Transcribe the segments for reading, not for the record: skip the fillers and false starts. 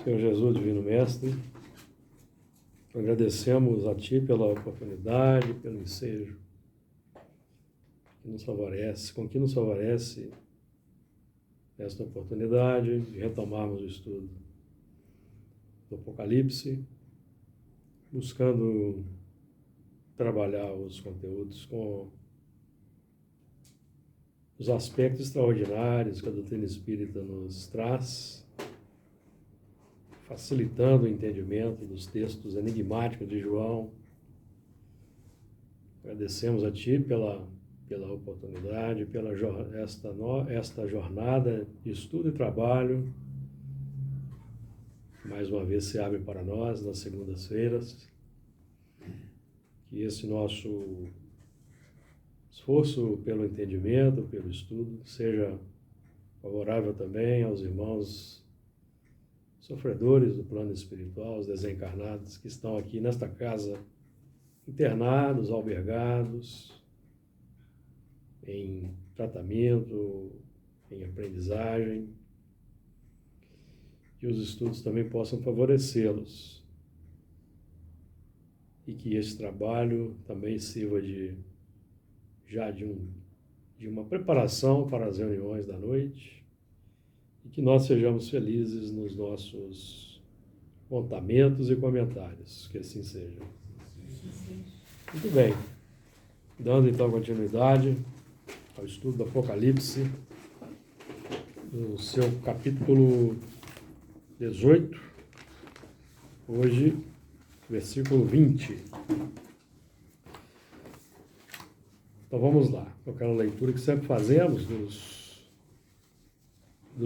Senhor Jesus, Divino Mestre, agradecemos a Ti pela oportunidade, pelo ensejo que nos favorece, com que nos favorece esta oportunidade de retomarmos o estudo do Apocalipse, buscando trabalhar os conteúdos com os aspectos extraordinários que a doutrina espírita nos traz, facilitando o entendimento dos textos enigmáticos de João. Agradecemos a Ti pela oportunidade, pela esta jornada de estudo e trabalho, que mais uma vez se abre para nós nas segundas-feiras. Que esse nosso esforço pelo entendimento, pelo estudo, seja favorável também aos irmãos sofredores do plano espiritual, os desencarnados que estão aqui nesta casa, internados, albergados, em tratamento, em aprendizagem, que os estudos também possam favorecê-los e que esse trabalho também sirva de uma preparação para as reuniões da noite e que nós sejamos felizes nos nossos apontamentos e comentários, que assim seja. Muito bem, dando então continuidade ao estudo do Apocalipse, no seu capítulo 18, hoje, versículo 20. Então vamos lá, aquela leitura que sempre fazemos dos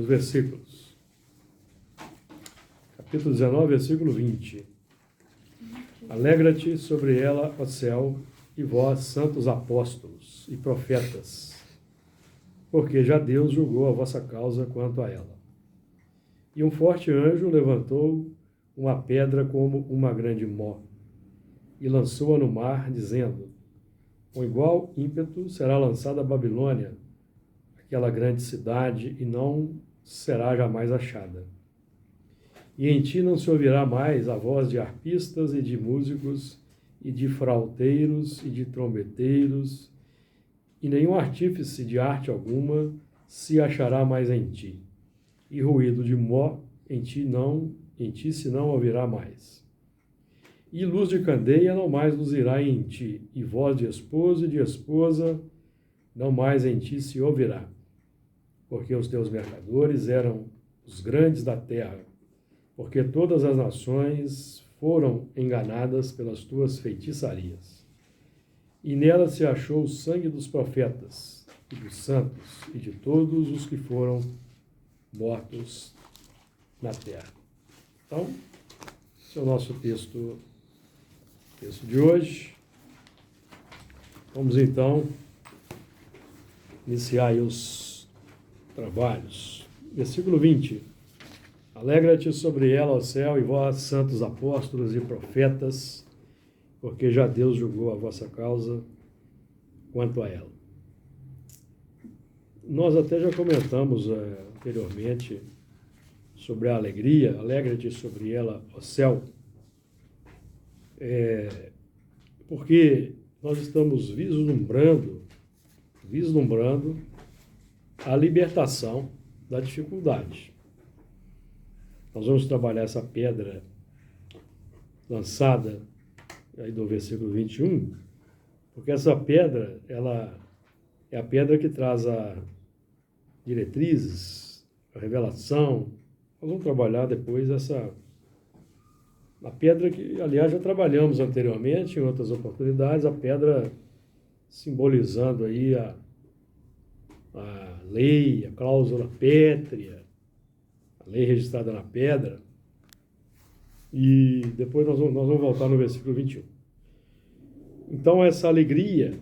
versículos. Capítulo 19, versículo 20. Alegra-te sobre ela, ó céu, e vós, santos apóstolos e profetas, porque já Deus julgou a vossa causa quanto a ela. E um forte anjo levantou uma pedra como uma grande mó, e lançou-a no mar, dizendo: com igual ímpeto será lançada a Babilônia, aquela grande cidade, e não será jamais achada. E em ti não se ouvirá mais a voz de arpistas e de músicos, e de frauteiros e de trombeteiros, e nenhum artífice de arte alguma se achará mais em ti. E ruído de mó em ti se não ouvirá mais. E luz de candeia não mais luzirá em ti, e voz de esposo e de esposa não mais em ti se ouvirá. Porque os teus mercadores eram os grandes da terra, porque todas as nações foram enganadas pelas tuas feitiçarias. E nela se achou o sangue dos profetas, e dos santos, e de todos os que foram mortos na terra. Então, esse é o nosso texto de hoje. Vamos então iniciar aí os trabalhos. Versículo 20. Alegra-te sobre ela, ó céu, e vós, santos apóstolos e profetas, porque já Deus julgou a vossa causa quanto a ela. Nós até já comentamos anteriormente sobre a alegria. Alegra-te sobre ela, ó céu, porque nós estamos vislumbrando a libertação da dificuldade. Nós vamos trabalhar essa pedra lançada aí do versículo 21, porque essa pedra, ela é a pedra que traz a diretrizes, a revelação. Nós vamos trabalhar depois a pedra que, aliás, já trabalhamos anteriormente em outras oportunidades, a pedra simbolizando aí a lei, a cláusula pétrea, a lei registrada na pedra. E depois nós vamos voltar no versículo 21. Então, essa alegria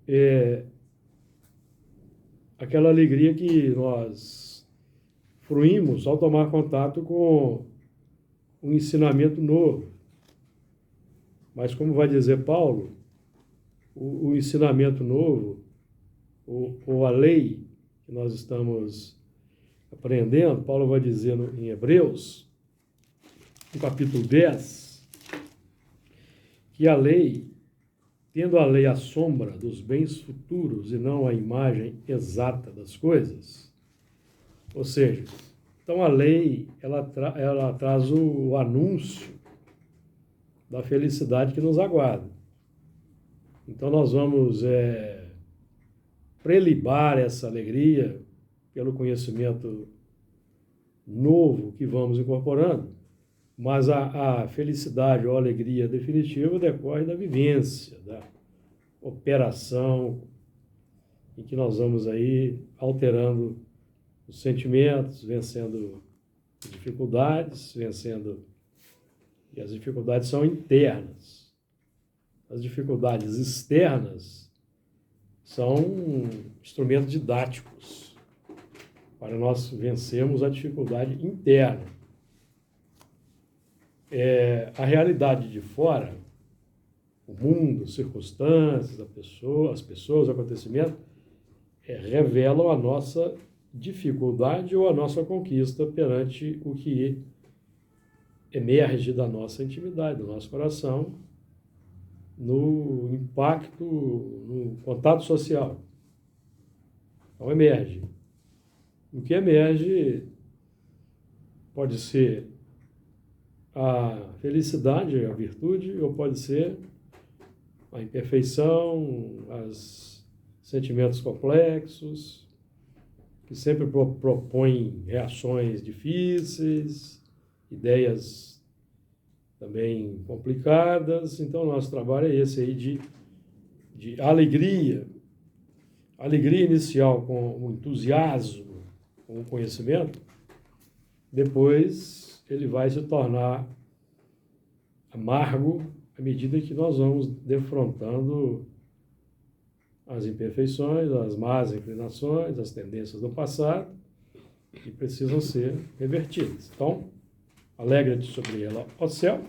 é aquela alegria que nós fruímos ao tomar contato com um ensinamento novo. Mas, como vai dizer Paulo, o ensinamento novo, ou a lei que nós estamos aprendendo, Paulo vai dizer em Hebreus, no capítulo 10, que a lei, tendo a lei a sombra dos bens futuros e não a imagem exata das coisas, ou seja, então a lei ela traz o anúncio da felicidade que nos aguarda. Então nós vamos prelibar essa alegria pelo conhecimento novo que vamos incorporando, mas a felicidade ou a alegria definitiva decorre da vivência, da operação, em que nós vamos aí alterando os sentimentos, vencendo dificuldades, e as dificuldades são internas. As dificuldades externas são instrumentos didáticos para nós vencermos a dificuldade interna. A realidade de fora, o mundo, as circunstâncias, as pessoas, o acontecimento, revelam a nossa dificuldade ou a nossa conquista perante o que emerge da nossa intimidade, do nosso coração, no impacto, no contato social. Então emerge. O que emerge pode ser a felicidade, a virtude, ou pode ser a imperfeição, os sentimentos complexos, que sempre propõem reações difíceis, ideias também complicadas. Então, nosso trabalho é esse aí de alegria inicial com o entusiasmo, com o conhecimento. Depois ele vai se tornar amargo à medida que nós vamos defrontando as imperfeições, as más inclinações, as tendências do passado, que precisam ser revertidas. Então, alegra-te sobre ela, ó céu,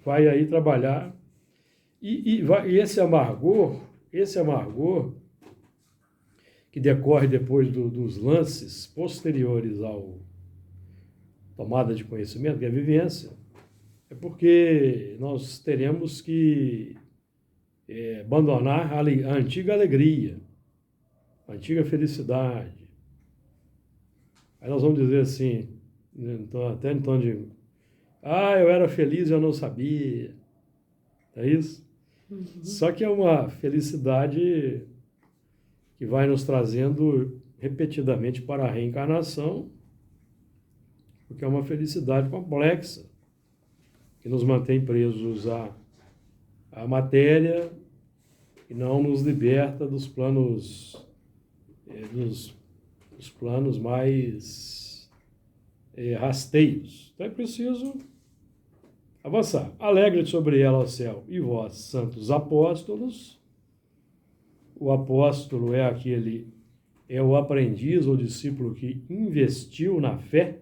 vai aí trabalhar, e esse amargor que decorre depois dos lances posteriores ao tomada de conhecimento, que é a vivência, é porque nós teremos que abandonar a antiga alegria, a antiga felicidade. Aí nós vamos dizer assim, até em tom de, eu era feliz e eu não sabia. É isso? Uhum. Só que é uma felicidade que vai nos trazendo repetidamente para a reencarnação, porque é uma felicidade complexa, que nos mantém presos à matéria e não nos liberta dos planos, dos planos mais rasteiros. Então é preciso avançar. Alegre-te sobre ela, ó céu, e vós, santos apóstolos. O apóstolo é o aprendiz ou discípulo que investiu na fé.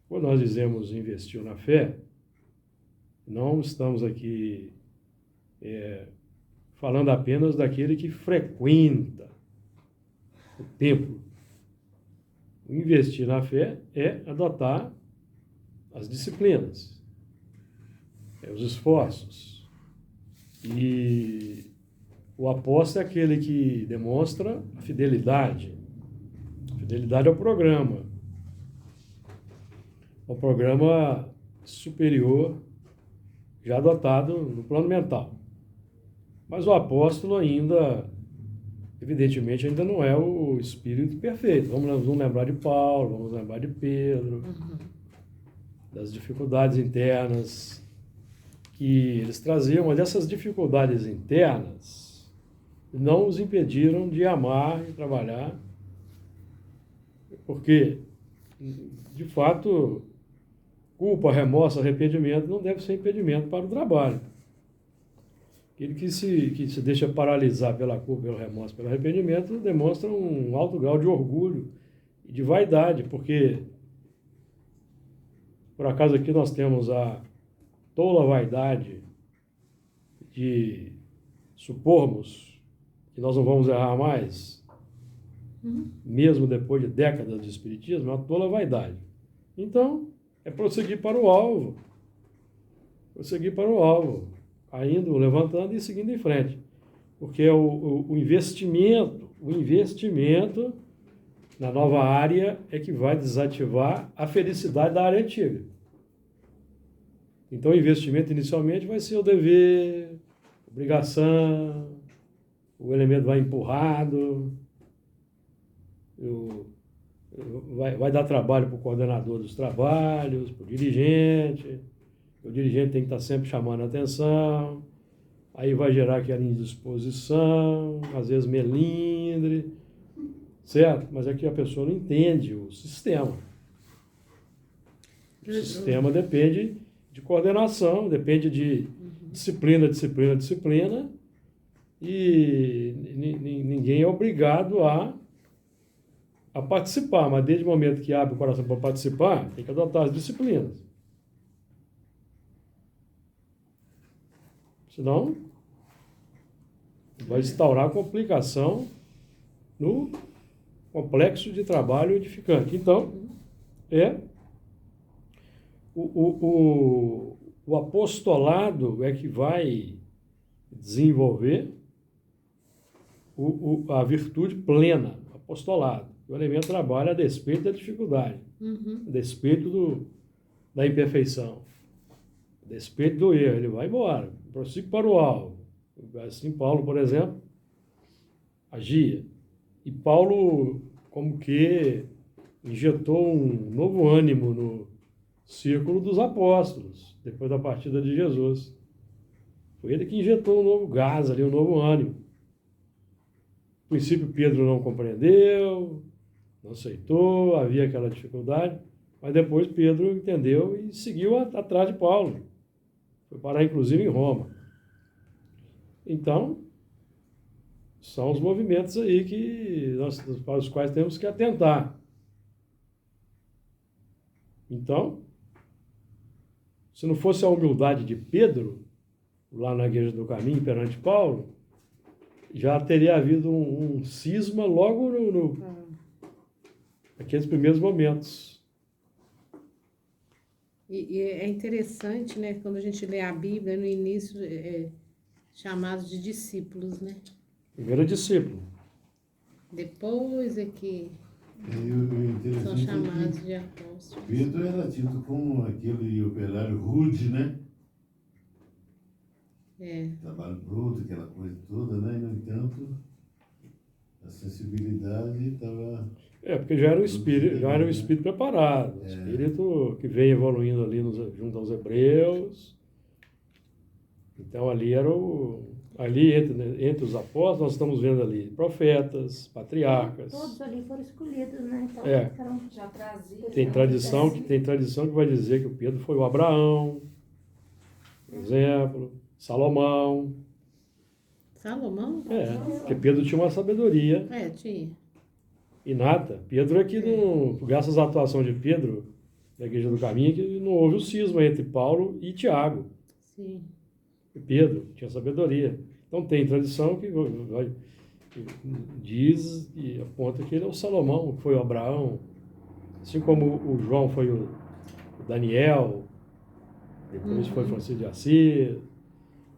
Quando nós dizemos investiu na fé, não estamos aqui falando apenas daquele que frequenta o templo. Investir na fé é adotar as disciplinas, os esforços. E o apóstolo é aquele que demonstra a fidelidade. A fidelidade ao programa. O programa superior já adotado no plano mental. Mas o apóstolo evidentemente, ainda não é o espírito perfeito. Vamos lembrar de Paulo, vamos lembrar de Pedro, das dificuldades internas que eles traziam, mas essas dificuldades internas não os impediram de amar e trabalhar, porque, de fato, culpa, remorso, arrependimento não deve ser impedimento para o trabalho. Aquele que se deixa paralisar pela culpa, pelo remorso, pelo arrependimento, demonstra um alto grau de orgulho e de vaidade, porque, por acaso, aqui nós temos a tola vaidade de supormos que nós não vamos errar mais. mesmo depois de décadas de espiritismo, é uma tola vaidade. Então, é prosseguir para o alvo. Prosseguir para o alvo. Indo, levantando e seguindo em frente. Porque o investimento na nova área é que vai desativar a felicidade da área antiga. Então, o investimento inicialmente vai ser o dever, obrigação, o elemento vai empurrado, vai dar trabalho para o coordenador dos trabalhos, para o dirigente tem que estar sempre chamando a atenção, aí vai gerar aquela indisposição, às vezes melindre, certo? Mas é que a pessoa não entende o sistema. O sistema depende de coordenação, depende de disciplina, e ninguém é obrigado a participar, mas desde o momento que abre o coração para participar, tem que adotar as disciplinas. Senão, vai instaurar complicação no complexo de trabalho edificante. Então, o apostolado é que vai desenvolver a virtude plena, o apostolado. O elemento trabalha a despeito da dificuldade, a despeito da imperfeição, a despeito do erro. Ele vai embora, prossiga para o alvo. Assim, Paulo, por exemplo, agia. E Paulo, como que injetou um novo ânimo no círculo dos apóstolos, depois da partida de Jesus. Foi ele que injetou um novo gás ali, um novo ânimo. No princípio, Pedro não compreendeu, não aceitou, havia aquela dificuldade, mas depois Pedro entendeu e seguiu atrás de Paulo. Foi parar, inclusive, em Roma. Então, são os movimentos aí para os quais temos que atentar. Então, se não fosse a humildade de Pedro, lá na Igreja do Caminho, perante Paulo, já teria havido um cisma logo naqueles primeiros momentos. E é interessante, né, quando a gente lê a Bíblia, no início, chamados de discípulos, né? Primeiro discípulo. Depois é que são chamados de apóstolos. Pedro era tido como aquele operário rude, né? Trabalho bruto, aquela coisa toda, né? E, no entanto, a sensibilidade estava... Porque já era um espírito preparado, um espírito que vem evoluindo ali junto aos hebreus. Então, ali era entre os apóstolos, nós estamos vendo ali profetas, patriarcas. Todos ali foram escolhidos, né? Então, já trazia. Tem tradição que vai dizer que o Pedro foi o Abraão, por exemplo, Salomão. Salomão? Porque Pedro tinha uma sabedoria. Tinha. Inata. Pedro é que, graças à atuação de Pedro, da Igreja do Caminho, que não houve o cisma entre Paulo e Tiago. Sim. E Pedro tinha sabedoria. Então tem tradição que diz e aponta que ele é o Salomão, que foi o Abraão, assim como o João foi o Daniel, depois foi Francisco de Assis.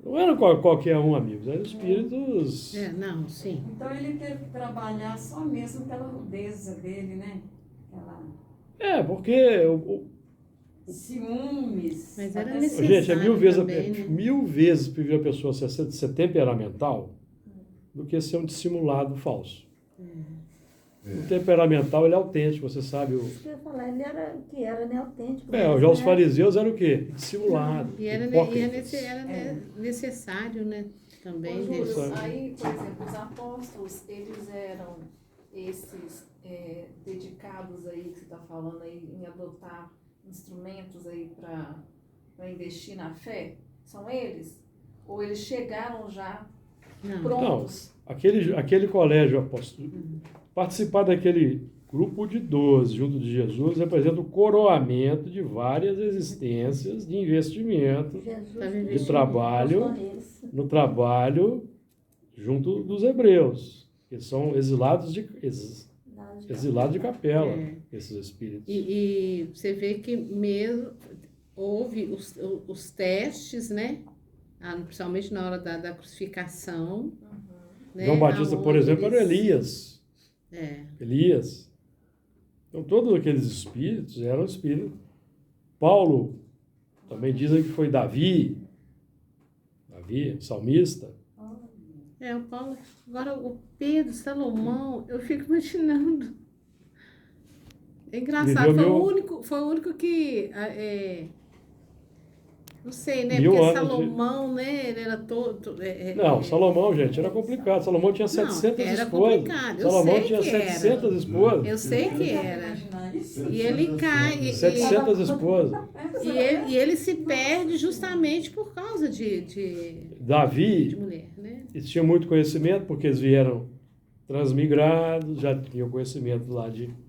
Não era qualquer um, amigos, eram espíritos... Não, sim. Então ele teve que trabalhar só mesmo pela rudeza dele, né? Porque... ciúmes. Mas era até necessário. Gente, é também, mil vezes preferir a pessoa ser temperamental do que ser um dissimulado falso. O temperamental, ele é autêntico, você sabe. Isso que eu ia falar, ele era autêntico. Já os fariseus eram o quê? Dissimulado. E era necessário, né? Também. Ô, Júlio, aí, por exemplo, os apóstolos, eles eram esses dedicados aí, que você está falando aí, em adotar instrumentos aí para investir na fé? São eles? Ou eles chegaram já prontos? Não, aquele colégio apóstolo, participar daquele grupo de 12 junto de Jesus representa o coroamento de várias existências de investimento, de trabalho, no trabalho junto dos hebreus, que são exilados Exilados de capela, É. esses espíritos. E você vê que mesmo houve os testes, né? Principalmente na hora da crucificação. Né? João Batista, por Aonde exemplo, era eles- Elias. É, Elias. Então, todos aqueles espíritos eram espíritos. Paulo também dizem que foi Davi, salmista. o Paulo. Agora, o Pedro, Salomão, eu fico imaginando. É engraçado, Viveu foi o único que. Não sei, né? 1000 Porque anos de- Salomão, né? Ele era todo. Não, Salomão, gente, era complicado. Salomão tinha 700 era esposas. complicado, eu Salomão sei tinha que era. 700 esposas. Eu sei que Dá pra era. imaginar isso? E ele cai. 700 esposas. E ele se perde justamente por causa de Davi, mulher, né? eles tinham muito conhecimento, porque eles vieram transmigrados, já tinham conhecimento lá de Salomão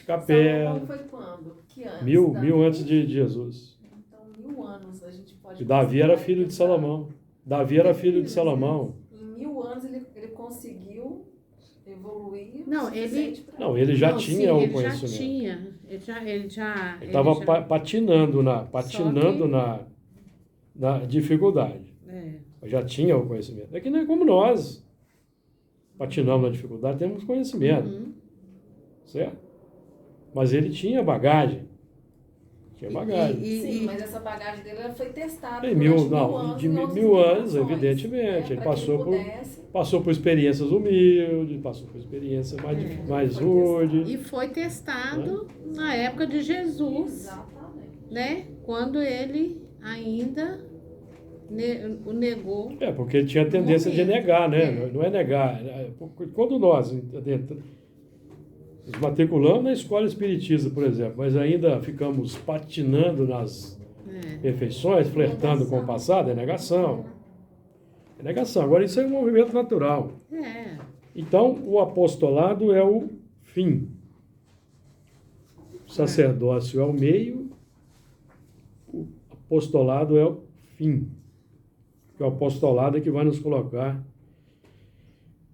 capela. foi quando? Que anos? 1000 antes de Jesus. Então, 1000 anos a gente pode... E Davi era considerar filho de que Salomão. Davi era filho de Salomão. Em 1000 anos ele conseguiu evoluir. o Não, suficiente pra- Não, ele já Não, tinha sim, o ele conhecimento. já tinha. Ele já. Ele estava patinando que- na dificuldade. É, Já tinha o conhecimento. É que nem como nós patinamos na dificuldade, temos conhecimento, uhum. certo? Mas ele tinha bagagem. Tinha bagagem. Sim, mas essa bagagem dele ela foi testada Em durante de em outras 1000 anos, encarnações, evidentemente. Ele pra que passou pudesse. passou por experiências humildes, passou por experiências mais foi rudes. E foi testado na época de Jesus, Exatamente. né? Quando ele ainda o negou. Porque ele tinha a tendência de negar, né? É. Não é negar. Quando nós nos matriculamos na escola espiritista, por exemplo, mas ainda ficamos patinando nas perfeições, flertando com o passado, é negação. É negação. Agora, isso é um movimento natural. É. Então, o apostolado é o fim. O sacerdócio é o meio, o apostolado é o fim. Que o apostolado é que vai nos colocar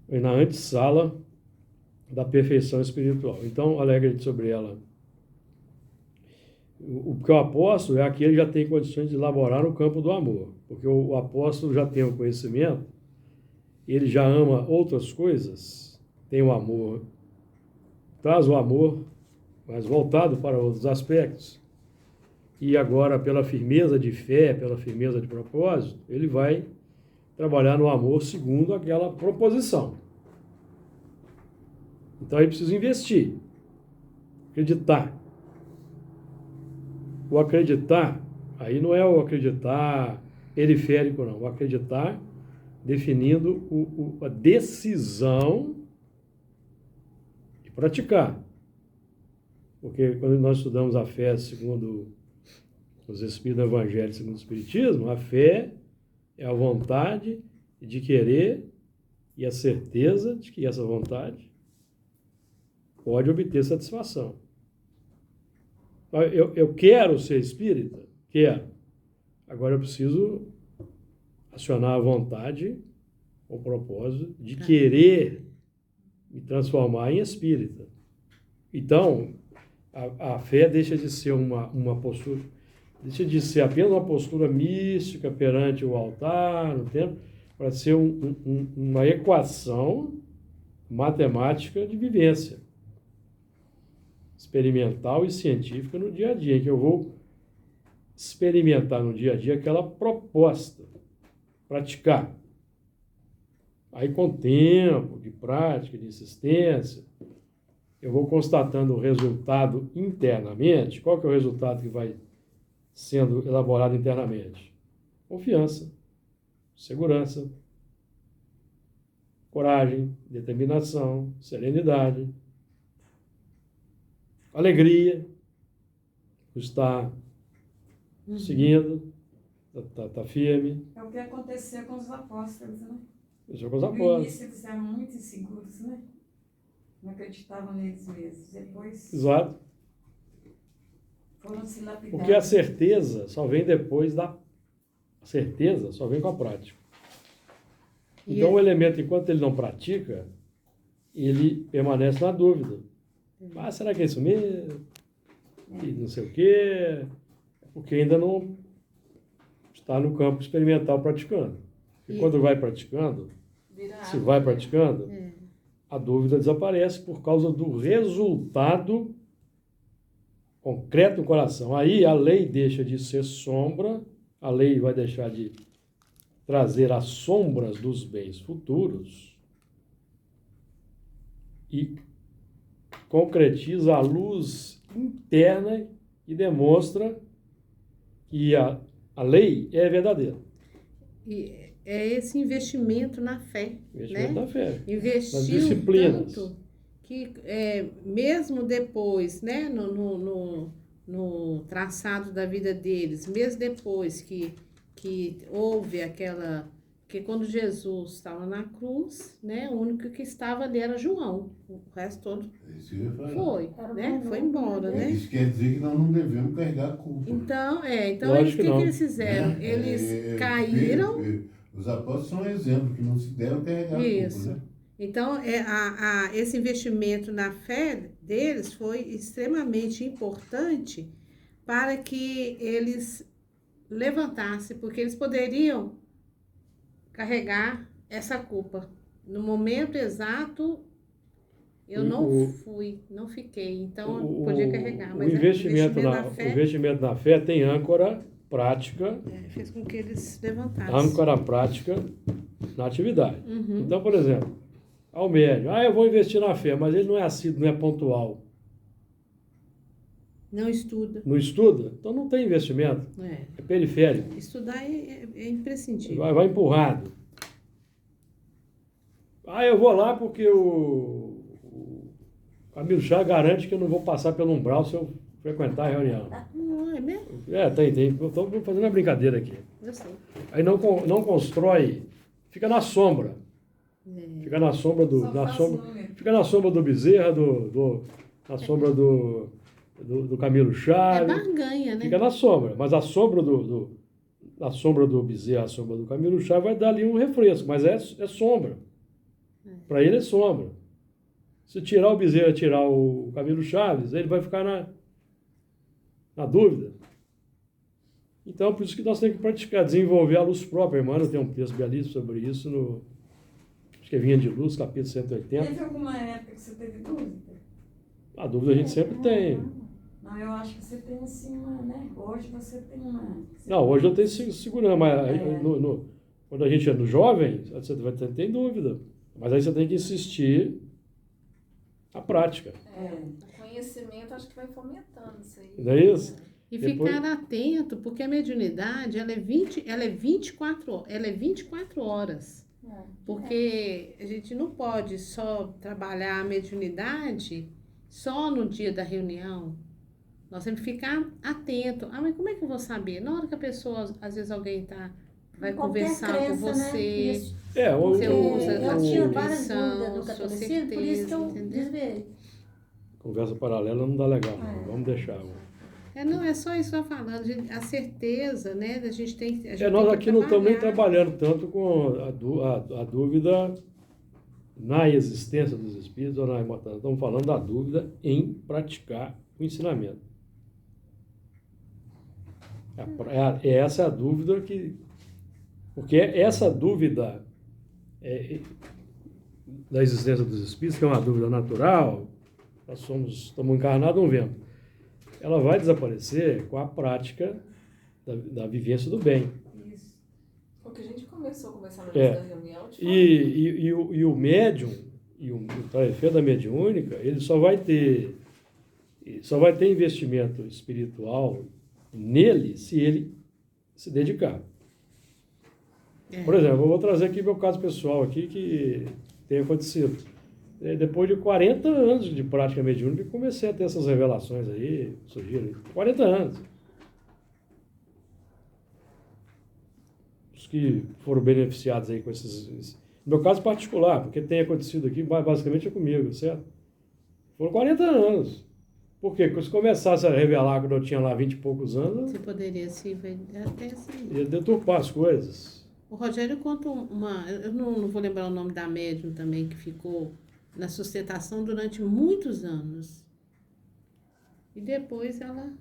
na antessala da perfeição espiritual. Então, alegre sobre ela. Porque o apóstolo é aquele que já tem condições de elaborar no campo do amor. Porque o apóstolo já tem o conhecimento, ele já ama outras coisas, tem o amor, traz o amor, mas voltado para outros aspectos. E agora, pela firmeza de fé, pela firmeza de propósito, ele vai trabalhar no amor segundo aquela proposição. Então, ele precisa investir, acreditar. O acreditar, aí não é o acreditar periférico, não. O acreditar definindo a decisão de praticar. Porque quando nós estudamos a fé segundo os Espíritos do Evangelho, segundo o Espiritismo, a fé é a vontade de querer e a certeza de que essa vontade pode obter satisfação. Eu quero ser espírita? Quero. Agora eu preciso acionar a vontade, o propósito de querer me transformar em espírita. Então, a fé deixa de ser uma postura, deixa de ser apenas uma postura mística perante o altar, no templo, para ser uma equação matemática de vivência experimental e científica no dia a dia, em que eu vou experimentar no dia a dia aquela proposta, praticar. Aí, com tempo de prática, de insistência, eu vou constatando o resultado internamente. Qual que é o resultado que vai sendo elaborado internamente? Confiança, segurança, coragem, determinação, serenidade, alegria, estar seguindo, tá firme. É o que aconteceu com os apóstolos, né? Isso é com os No apóstolos. início eles eram muito inseguros, né? Não acreditavam neles mesmos. Depois Exato. foram se lapidar. Porque a certeza só vem depois da... A certeza só vem com a prática. E Então, o elemento, enquanto ele não pratica, ele permanece na dúvida. Ah, será que é isso mesmo? E não sei o quê. Porque ainda não está no campo experimental praticando. E quando vai praticando, se vai praticando, a dúvida desaparece por causa do resultado concreto no coração. Aí a lei deixa de ser sombra, a lei vai deixar de trazer as sombras dos bens futuros e concretiza a luz interna e demonstra que a lei é verdadeira. E é esse investimento na fé, Investimento né? na fé. Investiu nas disciplinas. tanto que mesmo depois, né, no traçado da vida deles, mesmo depois que houve aquela... Porque quando Jesus estava na cruz, né, o único que estava ali era João. O resto todo Isso que eu ia falar. foi, né? Foi embora, né? Isso quer dizer que nós não devemos carregar a culpa. Então, então Lógico eles, que o não. que eles fizeram? Né? Eles caíram. Os apóstolos são um exemplo, que não se devem carregar Isso. a culpa, né? Então, esse investimento na fé deles foi extremamente importante para que eles levantassem, porque eles poderiam carregar essa culpa. No momento exato, eu não fiquei, então eu podia carregar. Mas o investimento na na fé tem âncora prática, fez com que eles levantassem. âncora prática na atividade. Uhum. Então, por exemplo, ao médium, eu vou investir na fé, mas ele não é assíduo, não é pontual. Não estuda. Não estuda? Então não tem investimento. É periférico. Estudar é imprescindível. Vai empurrado. Eu vou lá porque o Camilo Chá garante que eu não vou passar pelo umbral se eu frequentar a reunião. Não é mesmo? Tem. Eu estou fazendo uma brincadeira aqui. Eu sei. Aí não constrói, fica na sombra. Fica na sombra do... Fica na sombra do Bezerra, na sombra do Camilo Chaves. É barganha, né? Fica na sombra, mas a sombra a sombra do Bezerra, a sombra do Camilo Chaves vai dar ali um refresco, mas é sombra. Para ele é sombra. Se tirar o Bezerra, tirar o Camilo Chaves, ele vai ficar na dúvida. Então, por isso que nós temos que praticar, desenvolver a luz própria. Irmão, tem um texto belíssimo sobre isso, acho que é Vinha de Luz, capítulo 180. Teve alguma época que você teve dúvida? A dúvida a gente sempre tem. Não, eu acho que você tem assim né? Hoje você tem uma... Não, hoje eu tenho segurando, mas quando a gente é no jovem, você vai ter dúvida. Mas aí você tem que insistir na prática. O conhecimento acho que vai fomentando isso aí. Não é isso? E Depois... ficar atento, porque a mediunidade, ela é 24 horas. Porque a gente não pode só trabalhar a mediunidade só no dia da reunião. Nós temos que ficar atento. Mas como é que eu vou saber? Na hora que a pessoa, às vezes alguém vai conversar com você. Né? Você usa eu a tinha sua várias intuição, dúvidas do sua catolicismo, por isso que eu entendeu? desviei. Conversa paralela não dá legal, não. Vamos deixar. Não, é só isso que eu estou falando. A certeza, né? A gente tem nós tem aqui que não estamos nem trabalhar. trabalhando tanto com a dúvida na existência dos espíritos ou na imortalidade. Estamos falando da dúvida em praticar o ensinamento. Essa é a dúvida que... Porque essa dúvida da existência dos espíritos, que é uma dúvida natural, nós estamos encarnados, não vemos. Ela vai desaparecer com a prática da vivência do bem. Isso. Porque a gente começou a conversar no início da reunião. E o médium, e o tarefa da mediúnica, ele só vai ter investimento espiritual nele se ele se dedicar. Por exemplo, eu vou trazer aqui meu caso pessoal aqui que tem acontecido. Depois de 40 anos de prática mediúnica, eu comecei a ter essas revelações aí, surgiram. 40 anos. Os que foram beneficiados aí com esses... No meu caso particular, porque tem acontecido aqui, basicamente é comigo, certo? Foram 40 anos. Por quê? Porque se começasse a revelar quando eu tinha lá 20 e poucos anos... Você poderia, sim, até assim... Ia deturpar as coisas. O Rogério conta eu não vou lembrar o nome da médium também, que ficou na sustentação durante muitos anos. E depois ela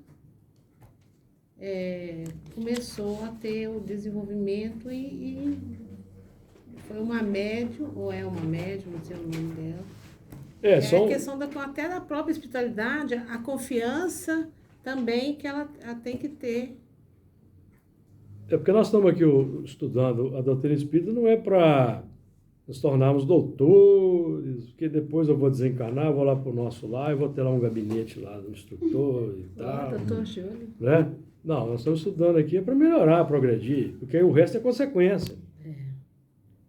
começou a ter o desenvolvimento e foi uma médium, ou é uma médium, não sei o nome dela. A questão até da própria espiritualidade, a confiança também que ela tem que ter. É porque nós estamos aqui estudando a doutrina espírita, não é para nos tornarmos doutores, porque depois eu vou desencarnar, vou lá para o nosso lar, e vou ter lá um gabinete lá do instrutor e tal. Doutor Júlio. Né? Não, nós estamos estudando aqui para melhorar, progredir, porque aí o resto é consequência.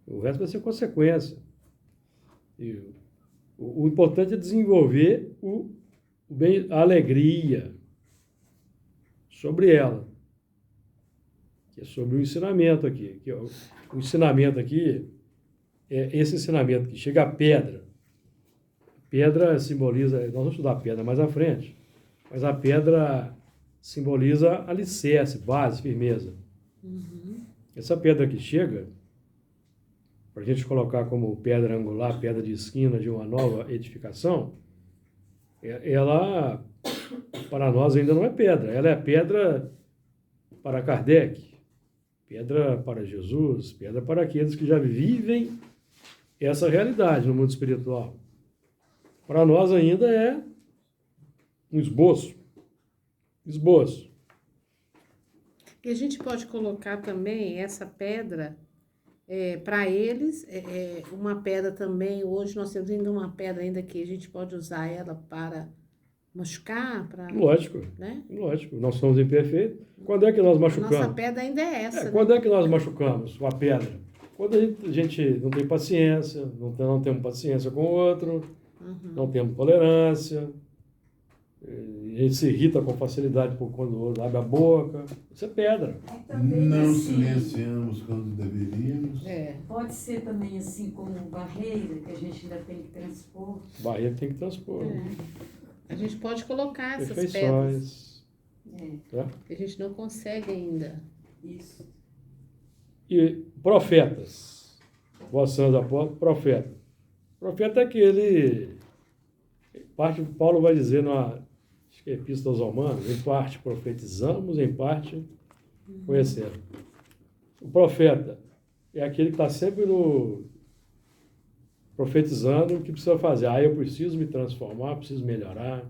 O resto vai ser consequência. E o importante é desenvolver a alegria sobre ela, que é sobre o ensinamento aqui. O ensinamento aqui é esse ensinamento que chega a pedra. Pedra simboliza, nós vamos estudar a pedra mais à frente, mas a pedra simboliza alicerce, base, firmeza. Essa pedra que chega, para a gente colocar como pedra angular, pedra de esquina de uma nova edificação, ela, para nós, ainda não é pedra. Ela é pedra para Kardec, pedra para Jesus, pedra para aqueles que já vivem essa realidade no mundo espiritual. Para nós ainda é um esboço. Esboço. E a gente pode colocar também essa pedra, para eles, uma pedra também, hoje nós temos ainda uma pedra ainda que a gente pode usar ela para machucar, para... Lógico, né? Lógico, nós somos imperfeitos. Quando é que nós machucamos? Nossa pedra ainda é essa. Quando é que nós machucamos com a pedra? Quando a gente não tem paciência, não temos paciência com o outro, não temos tolerância, a gente se irrita com facilidade quando o outro abre a boca. Isso é pedra. Não silenciamos quando deveríamos. Pode ser também assim como barreira, que a gente ainda tem que transpor. Barreira tem que transpor. A gente pode colocar essas pedras Perfeições. Tá? que a gente não consegue ainda. Isso. E profetas. Vossa Santa Apóstolo, profeta. Profeta é aquele... Paulo vai dizer acho que é Epístola aos Romanos, em parte profetizamos, em parte conhecemos. O profeta é aquele que está sempre profetizando o que precisa fazer. Eu preciso me transformar, preciso melhorar.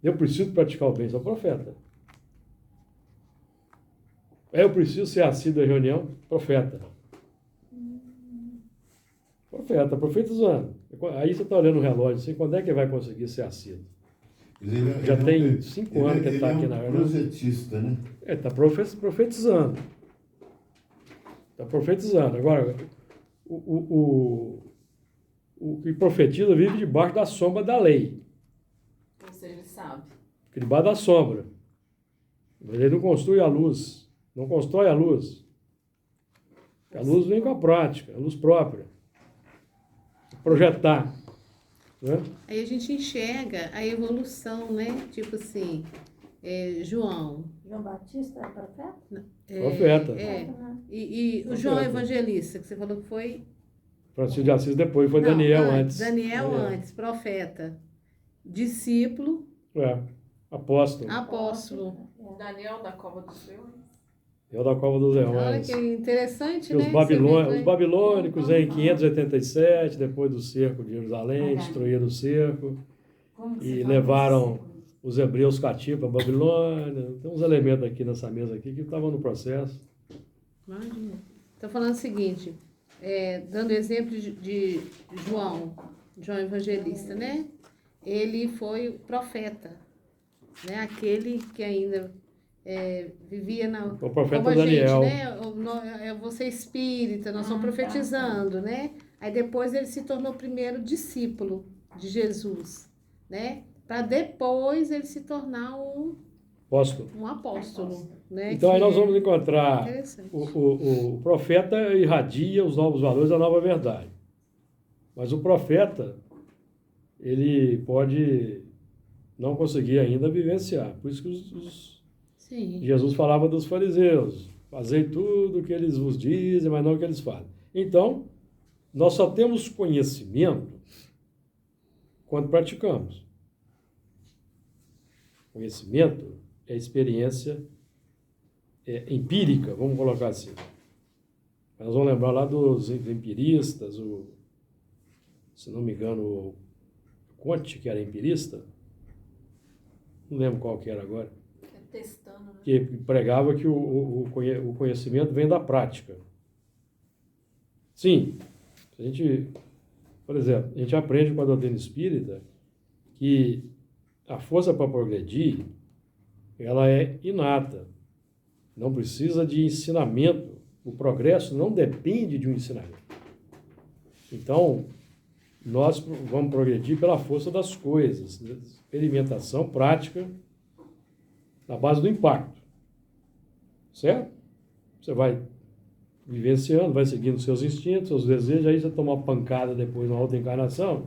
Eu preciso praticar o bem, sou profeta. Eu preciso ser assíduo à reunião, profeta. Profeta, profetizando. Aí você está olhando o relógio assim, quando é que vai conseguir ser assíduo? Já tem 5 anos que ele está aqui na reunião. Profetista, né? Está profetizando. Está profetizando. Agora, o que profetiza vive debaixo da sombra da lei. Ou seja, ele sabe. Fica debaixo da sombra. Mas ele não construi a luz. Não constrói a luz. A luz vem com a prática, a luz própria. Projetar. Né? Aí a gente enxerga a evolução, né? Tipo assim, João. João Batista é profeta? Profeta. E o João Evangelista, que você falou que foi... Francisco de Assis depois, foi Daniel antes. Daniel antes, profeta. Discípulo. Apóstolo. Apóstolo. Daniel da Cova dos Leões. Eu da Cova dos Leões. Olha que interessante, E né? os babilônicos em 587, depois do cerco de Jerusalém, destruíram o cerco e levaram os hebreus cativos para a Babilônia. Tem uns elementos aqui nessa mesa aqui que estavam no processo. Imagina. Estou falando o seguinte, dando exemplo de João Evangelista, né? Ele foi profeta, né? Aquele que ainda... vivia o profeta como a Daniel. gente, né? Você é espírita, nós estamos profetizando, né? Aí depois ele se tornou o primeiro discípulo de Jesus, né? Para depois ele se tornar um apóstolo. Né? Então aí nós vamos encontrar o profeta irradia os novos valores da nova verdade. Mas o profeta, ele pode não conseguir ainda vivenciar. Por isso que Sim. Jesus falava dos fariseus, fazei tudo o que eles vos dizem, mas não o que eles fazem. Então, nós só temos conhecimento quando praticamos. Conhecimento é experiência empírica, vamos colocar assim. Nós vamos lembrar lá dos empiristas, se não me engano, o Conte, que era empirista, não lembro qual que era agora, Testando, né? que pregava que o conhecimento vem da prática. Sim, a gente, por exemplo, a gente aprende com a doutrina espírita que a força para progredir, ela é inata, não precisa de ensinamento. O progresso não depende de um ensinamento. Então, nós vamos progredir pela força das coisas, né? Experimentação prática, na base do impacto. Certo? Você vai vivenciando, vai seguindo seus instintos, seus desejos, aí você toma uma pancada depois na outra encarnação,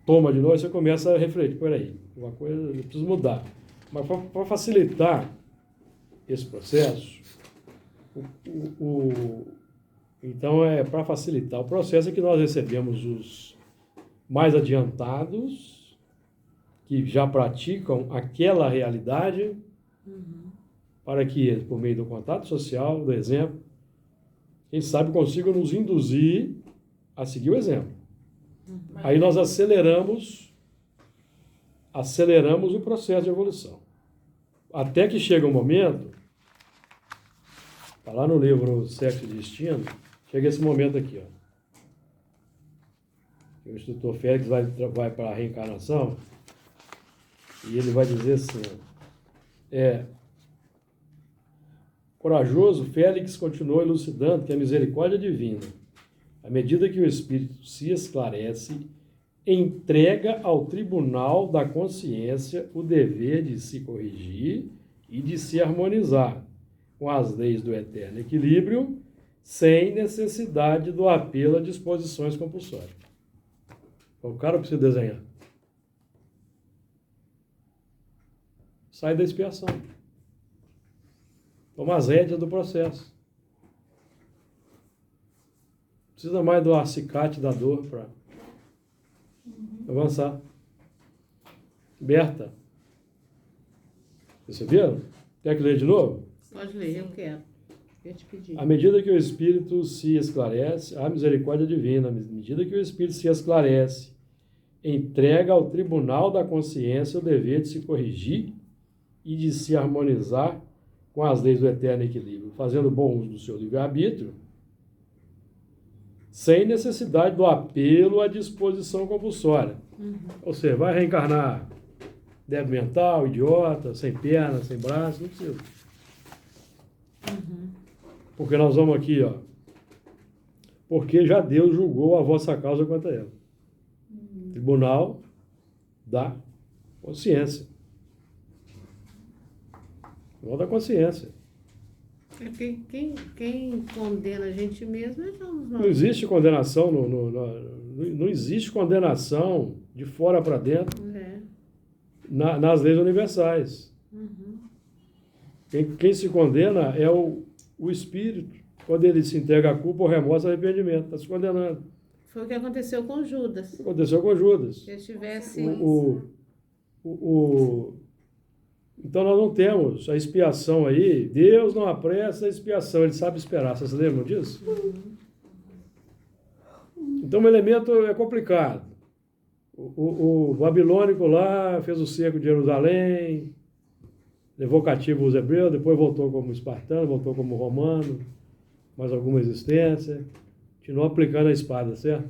toma de novo, você começa a refletir, peraí, uma coisa, eu preciso mudar. Mas para facilitar esse processo, então para facilitar o processo é que nós recebemos os mais adiantados, que já praticam aquela realidade, para que eles, por meio do contato social, do exemplo, quem sabe consigam nos induzir a seguir o exemplo. Aí nós aceleramos o processo de evolução. Até que chega um momento, está lá no livro Sexo e Destino, chega esse momento aqui, ó. O instrutor Félix vai para a reencarnação e ele vai dizer assim, corajoso, Félix continuou elucidando que a misericórdia divina, à medida que o espírito se esclarece, entrega ao tribunal da consciência o dever de se corrigir e de se harmonizar com as leis do eterno equilíbrio, sem necessidade do apelo a disposições compulsórias. O cara precisa desenhar. Sai da expiação. Toma as rédeas do processo. Precisa mais do acicate da dor para avançar. Berta. Perceberam? Quer que leia de novo? Pode ler, eu quero. Eu te pedi. À medida que o espírito se esclarece, a misericórdia divina, à medida que o espírito se esclarece, entrega ao tribunal da consciência o dever de se corrigir e de se harmonizar com as leis do eterno equilíbrio, fazendo bom uso do seu livre-arbítrio, sem necessidade do apelo à disposição compulsória. Ou seja, vai reencarnar débil mental, idiota, sem perna, sem braço, não precisa. Porque nós vamos aqui, ó. Porque já Deus julgou a vossa causa quanto a ela. Tribunal da consciência. Tribunal da consciência. Quem condena a gente mesmo é nós. Não existe condenação, não existe condenação de fora para dentro nas leis universais. Quem se condena é o espírito, quando ele se entrega a culpa, o remorso e arrependimento. Está se condenando. Foi o que aconteceu com Judas. Aconteceu com Judas. Se ele tivesse... Então nós não temos a expiação aí. Deus não apressa a expiação, ele sabe esperar. Vocês lembram disso? Então o elemento é complicado. O babilônico lá fez o cerco de Jerusalém, levou cativo os hebreus, depois voltou como espartano, voltou como romano, mais alguma existência, continuou aplicando a espada, certo?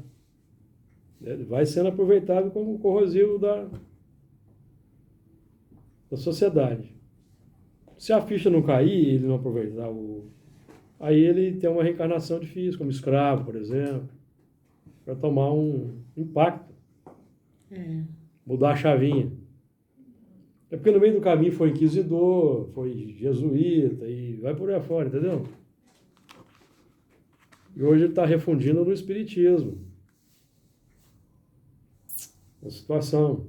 Ele vai sendo aproveitado como corrosivo da sociedade. Se a ficha não cair, ele não aproveitar aí ele tem uma reencarnação difícil, como escravo, por exemplo, para tomar um impacto, mudar a chavinha. É porque no meio do caminho foi inquisidor, foi jesuíta e vai por aí afora, entendeu? E hoje ele está refundindo no espiritismo. A situação. Não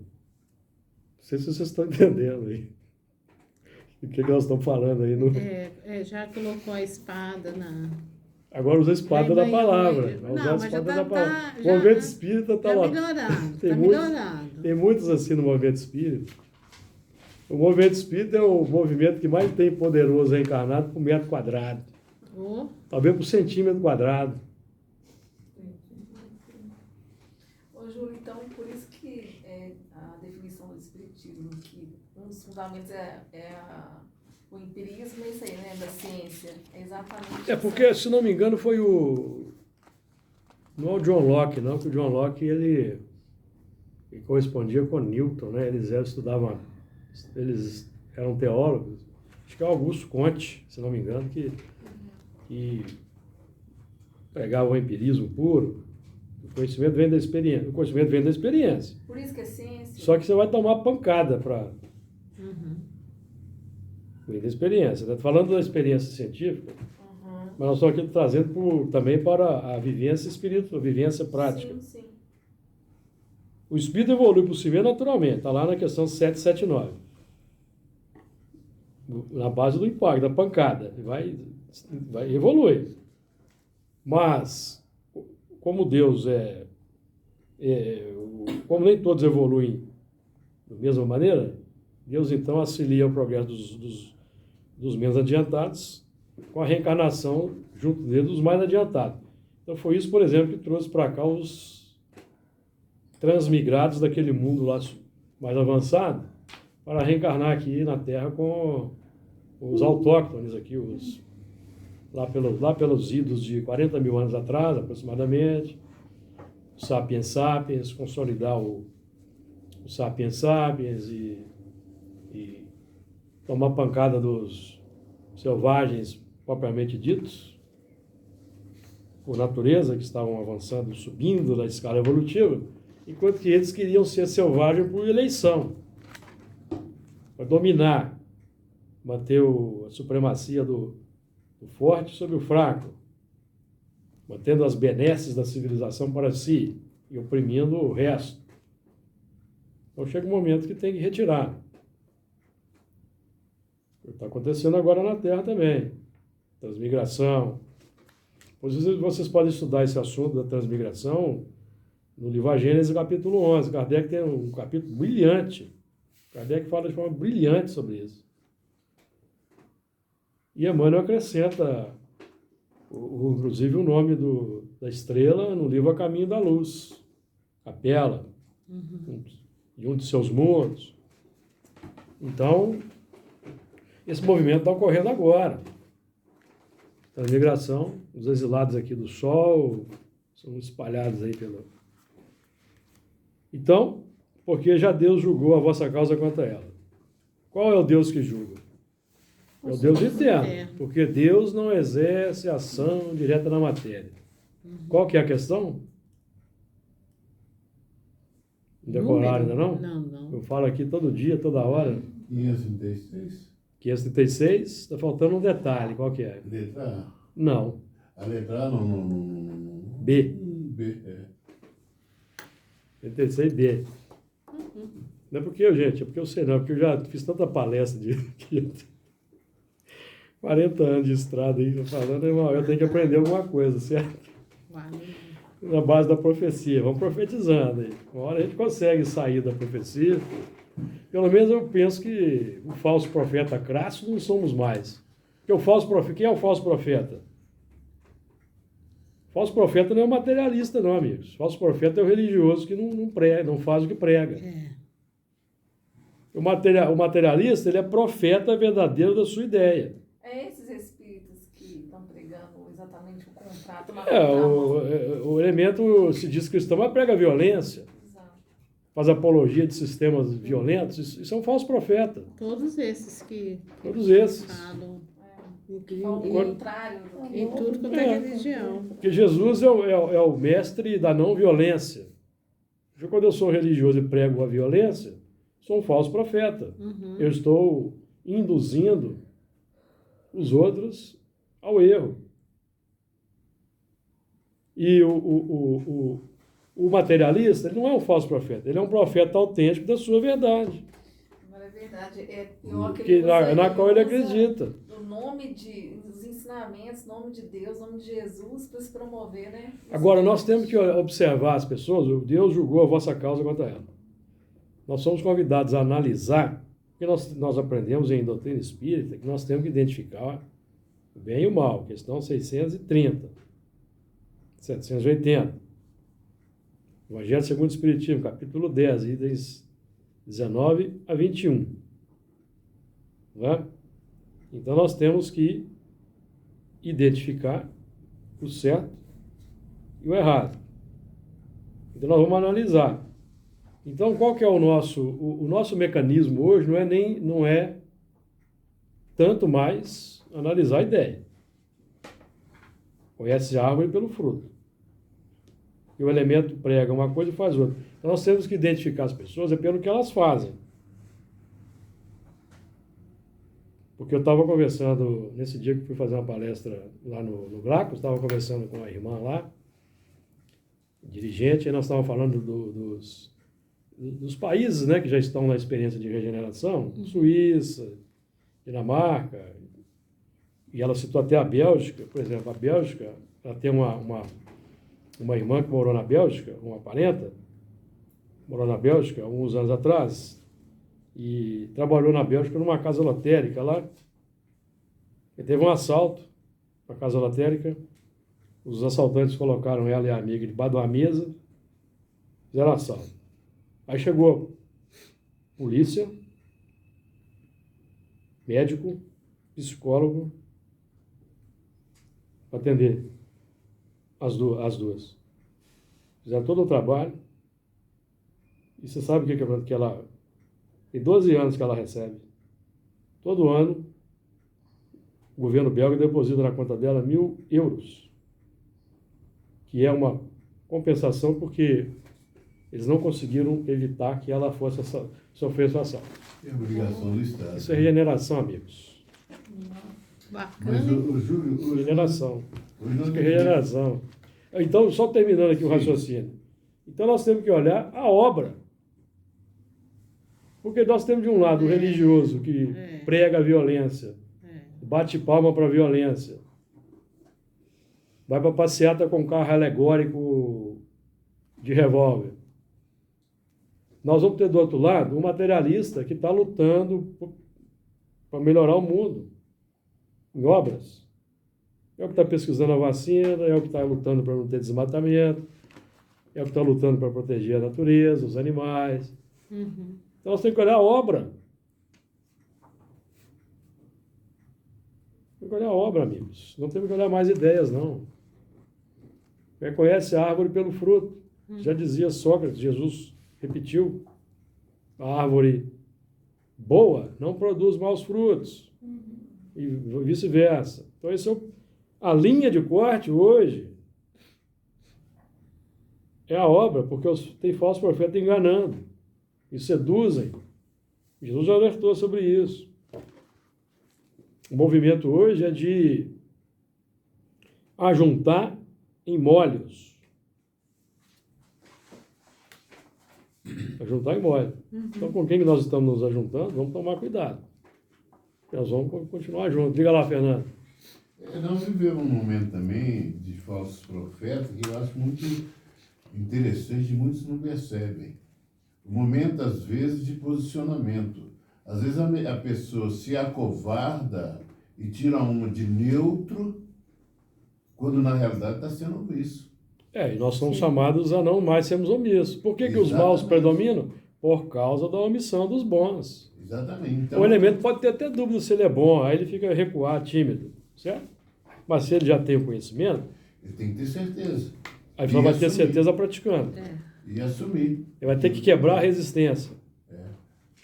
sei se vocês estão entendendo aí. O que nós estamos falando aí. Já colocou a espada Agora usa a espada da palavra. Vai Não, usar a mas já espada tá, da palavra. O já, movimento espírita está tá lá. melhorando, Tem tá muitos- melhorando. Tem muitos assim no movimento espírita. O movimento espírita é o movimento que mais tem poderoso encarnado por metro quadrado. Oh, Talvez por centímetro quadrado. Ô, Júlio, então, por isso que a definição do espiritismo, que um dos fundamentos o empirismo, é isso aí, né, da ciência, é exatamente É porque, se não me engano, foi o... Não é o John Locke, não, porque o John Locke, ele correspondia com Newton, né? Eles estudavam, eles eram teólogos. Acho que é Augusto Comte, se não me engano, que pregava o empirismo puro. O conhecimento vem da experiência. O conhecimento vem da experiência. Por isso que é ciência. Só que você vai tomar pancada para... uhum. Vem da experiência. Estou falando da experiência científica, Uhum. mas nós estamos aqui trazendo também para a vivência espiritual, a vivência prática. Sim, sim. O espírito evolui por si mesmo naturalmente. Está lá na questão 779. Na base do impacto, da pancada. Vai evoluir. Mas, como Deus como nem todos evoluem da mesma maneira, Deus então auxilia o progresso dos menos adiantados com a reencarnação junto dele dos mais adiantados. Então foi isso, por exemplo, que trouxe para cá os transmigrados daquele mundo lá mais avançado para reencarnar aqui na Terra com os autóctones aqui, lá pelos idos de 40 mil anos atrás, aproximadamente, o Sapiens Sapiens, consolidar o Sapiens Sapiens e tomar pancada dos selvagens propriamente ditos, por natureza, que estavam avançando, subindo na escala evolutiva, enquanto que eles queriam ser selvagens por eleição, para dominar, manter a supremacia do forte sobre o fraco, mantendo as benesses da civilização para si e oprimindo o resto. Então chega um momento que tem que retirar. Está acontecendo agora na Terra também. Transmigração. Vocês podem estudar esse assunto da transmigração no livro A Gênesis, capítulo 11. Kardec tem um capítulo brilhante. Kardec fala de forma brilhante sobre isso. E Emmanuel acrescenta, inclusive, o nome da estrela no livro A Caminho da Luz. Capela. E um de seus mundos. Então, esse movimento está ocorrendo agora. Transmigração, os exilados aqui do Sol são espalhados aí pelo... Então, porque já Deus julgou a vossa causa quanto a ela. Qual é o Deus que julga? É o Deus eterno, porque Deus não exerce ação direta na matéria. Qual que é a questão? Decoraram ainda não? Não. Eu falo aqui todo dia, toda hora. 536. 536, está faltando um detalhe, qual que é? Letra A. Não, A letra A não. B. B, é. 536B. Não é porque gente, é porque eu sei não, porque eu já fiz tanta palestra de 40 anos de estrada aí, falando, irmão, eu tenho que aprender alguma coisa, certo? Na base da profecia, vamos profetizando aí. Uma hora a gente consegue sair da profecia. Pelo menos eu penso que o falso profeta crasso não somos mais. Porque o falso profeta, quem é o falso profeta? O falso profeta não é o materialista, não, amigos. O falso profeta é o religioso que não faz o que prega. O materialista, ele é profeta verdadeiro da sua ideia. É esses espíritos que estão pregando exatamente o contrato. O elemento se diz cristão, mas prega violência. Exato. Faz apologia de sistemas violentos. Isso é um falso profeta. Todos esses que Todos esses. falam O contrário do que... em tudo quanto é religião. Porque Jesus é o mestre da não violência. Quando eu sou religioso e prego a violência, sou um falso profeta. Eu estou induzindo os outros ao erro. E o materialista, ele não é um falso profeta, ele é um profeta autêntico da sua verdade. Agora é verdade, é pior que que ele usa, na qual ele usa acredita. o nome os ensinamentos, nome de Deus, nome de Jesus para se promover, né? Agora, nós temos que observar as pessoas. Deus julgou a vossa causa contra ela. Nós somos convidados a analisar, porque nós aprendemos em doutrina espírita que nós temos que identificar o bem e o mal, questão 630, 780. Evangelho segundo o Espiritismo, capítulo 10, itens 19 a 21. Não é? Então nós temos que identificar o certo e o errado. Então nós vamos analisar. Então qual que é o nosso mecanismo hoje não é tanto mais analisar a ideia. Conhece a árvore pelo fruto. E o elemento prega uma coisa e faz outra. Então nós temos que identificar as pessoas pelo que elas fazem. Porque eu estava conversando, nesse dia que fui fazer uma palestra lá no Gracos, estava conversando com a irmã lá, dirigente, e nós estávamos falando dos países, né, que já estão na experiência de regeneração, Suíça, Dinamarca, e ela citou até a Bélgica, por exemplo, a Bélgica, ela tem uma irmã que morou na Bélgica, uma parenta, morou na Bélgica há uns anos atrás, e trabalhou na Bélgica numa casa lotérica lá. E teve um assalto na casa lotérica. Os assaltantes colocaram ela e a amiga debaixo de uma mesa, fizeram assalto. Aí chegou polícia, médico, psicólogo, para atender as duas. Fizeram todo o trabalho. E você sabe o que ela... Tem 12 anos que ela recebe. Todo ano, o governo belga deposita na conta dela 1.000 euros, que é uma compensação porque eles não conseguiram evitar que ela sofresse o assalto. É obrigação do Estado. Isso é regeneração, amigos. Bacana. Mas, o Júlio... Regeneração. Hoje Isso que é regeneração. Então, só terminando aqui o raciocínio. Então, nós temos que olhar a obra. Porque nós temos, de um lado, o religioso que prega a violência, bate palma para a violência, vai para passeata com carro alegórico de revólver. Nós vamos ter, do outro lado, um materialista que está lutando para melhorar o mundo, em obras. É o que está pesquisando a vacina, é o que está lutando para não ter desmatamento, é o que está lutando para proteger a natureza, os animais. Uhum. Então nós temos que olhar a obra. Temos que olhar a obra, amigos. Não temos que olhar mais ideias, não. Reconhece a árvore pelo fruto. Já dizia Sócrates, Jesus repetiu. A árvore boa não produz maus frutos. E vice-versa. Então, a linha de corte hoje é a obra, porque tem falsos profetas enganando e seduzem. Jesus já alertou sobre isso. O movimento hoje é de ajuntar em molhos. Ajuntar em molhos. Então, com quem nós estamos nos ajuntando, vamos tomar cuidado. Nós vamos continuar juntos. Diga lá, Fernando. Nós vivemos um momento também de falsos profetas que eu acho muito interessante e muitos não percebem. Um momento, às vezes, de posicionamento. Às vezes a pessoa se acovarda e tira uma de neutro, quando na realidade está sendo omisso. E nós somos chamados a não mais sermos omissos. Por que os maus predominam? Por causa da omissão dos bons. Exatamente. Então, O elemento pode ter até dúvida se ele é bom, aí ele fica recuado, tímido, certo? Mas se ele já tem o conhecimento, ele tem que ter certeza. aí ele vai ter certeza praticando. E assumir. Ele vai ter que quebrar a resistência.